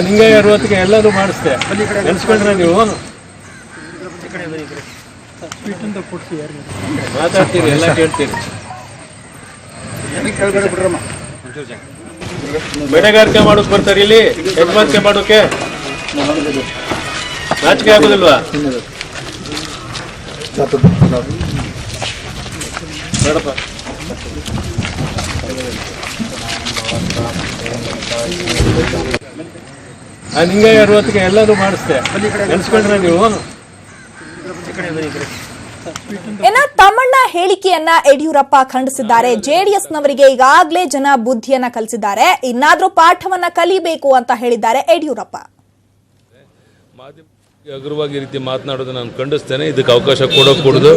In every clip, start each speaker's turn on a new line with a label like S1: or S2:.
S1: ನಿಂಗೆ 60ಕ್ಕೆ ಎಲ್ಲರೂ ಮಾಡಿಸ್ದೆ ನೆನೆಸ್ಕೊಂಡ್ರೆ ನೀವು ಮಾತಾಡ್ತೀರಿ, ಎಲ್ಲ ಕೇಳ್ತೀರಿ. ಬೆಳೆಗಾರಿಕೆ ಮಾಡೋಕೆ ಬರ್ತಾರೆ ಇಲ್ಲಿ, ಯಜಮಾನಿಕೆ ಮಾಡೋಕೆ ನಾಚಿಕೆ ಆಗೋದಿಲ್ವಾ? ಬೇಡಪ್ಪ. ನಿಂಗೆ 60ಕ್ಕೆ ಎಲ್ಲರೂ ಮಾಡಿಸ್ದೆ ನೆನೆಸ್ಕೊಂಡ್ರೆ ನೀವು
S2: ತಮ್ಮಣ್ಣ ಹೇಳಿಕೆಯನ್ನ ಯಡಿಯೂರಪ್ಪ ಖಂಡಿಸಿದ್ದಾರೆ. ಜೆಡಿಎಸ್ನವರಿಗೆ ಈಗಾಗಲೇ ಜನ ಬುದ್ಧಿಯನ್ನ ಕಲಿಸಿದ್ದಾರೆ, ಇನ್ನಾದ್ರೂ ಪಾಠವನ್ನ ಕಲಿಬೇಕು ಅಂತ ಹೇಳಿದ್ದಾರೆ ಯಡಿಯೂರಪ್ಪ.
S3: ಹಗುರವಾಗಿ ರೀತಿ ಮಾತನಾಡೋದು ನಾನು ಖಂಡಿಸ್ತೇನೆ. ಇದಕ್ಕೆ ಅವಕಾಶ ಕೊಡೋಕೂಡದು.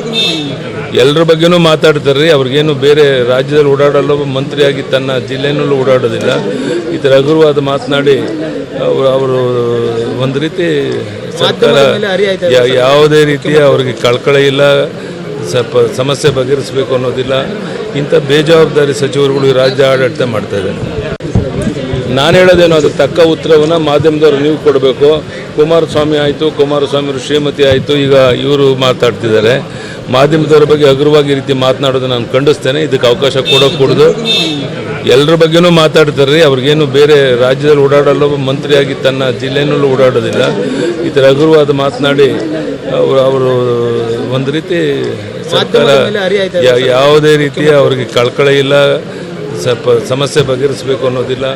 S3: ಎಲ್ಲರ ಬಗ್ಗೆನೂ ಮಾತಾಡ್ತಾರೆ. ಅವ್ರಿಗೇನು ಬೇರೆ ರಾಜ್ಯದಲ್ಲಿ ಓಡಾಡಲು ಮಂತ್ರಿಯಾಗಿ ತನ್ನ ಜಿಲ್ಲೆಯಲ್ಲೂ ಓಡಾಡೋದಿಲ್ಲ. ಈ ಥರ ಹಗುರವಾದ ಮಾತನಾಡಿ ಅವರು ಒಂದು ರೀತಿ ಸರ್ಕಾರ ಯಾವುದೇ ರೀತಿಯ ಅವ್ರಿಗೆ ಕಳಕಳಿ ಇಲ್ಲ, ಸ್ವಲ್ಪ ಸಮಸ್ಯೆ ಬಗೆಹರಿಸಬೇಕು ಅನ್ನೋದಿಲ್ಲ. ಇಂಥ ಬೇಜವಾಬ್ದಾರಿ ಸಚಿವರುಗಳು ರಾಜ್ಯ ಆಡಳಿತ ಮಾಡ್ತಾ ಇದ್ದಾರೆ. ನಾನು ಹೇಳೋದೇನೋ ಅದು ತಕ್ಕ ಉತ್ತರವನ್ನು ಮಾಧ್ಯಮದವರು ನೀವು ಕೊಡಬೇಕು. ಕುಮಾರಸ್ವಾಮಿ ಆಯಿತು, ಕುಮಾರಸ್ವಾಮಿ ಶ್ರೀಮತಿ ಆಯಿತು, ಈಗ ಇವರು ಮಾತಾಡ್ತಿದ್ದಾರೆ. ಮಾಧ್ಯಮದವರ ಬಗ್ಗೆ ಹಗುರವಾಗಿ ರೀತಿ ಮಾತನಾಡೋದು ನಾನು ಖಂಡಿಸ್ತೇನೆ. ಇದಕ್ಕೆ ಅವಕಾಶ ಕೊಡೋಕೂಡದು. ಎಲ್ಲರ ಬಗ್ಗೆನೂ ಮಾತಾಡ್ತಾರೆ. ಅವ್ರಿಗೇನು ಬೇರೆ ರಾಜ್ಯದಲ್ಲಿ ಓಡಾಡಲು ಮಂತ್ರಿಯಾಗಿ ತನ್ನ ಜಿಲ್ಲೆಯಲ್ಲೂ ಓಡಾಡೋದಿಲ್ಲ. ಈ ಥರ ಹಗುರವಾದ ಮಾತನಾಡಿ ಅವರು ಒಂದು ರೀತಿ ಸರ್ಕಾರ ಯಾವುದೇ ರೀತಿಯ ಅವ್ರಿಗೆ ಕಳಕಳಿ ಇಲ್ಲ, ಸ್ವಲ್ಪ ಸಮಸ್ಯೆ ಬಗೆಹರಿಸಬೇಕು ಅನ್ನೋದಿಲ್ಲ.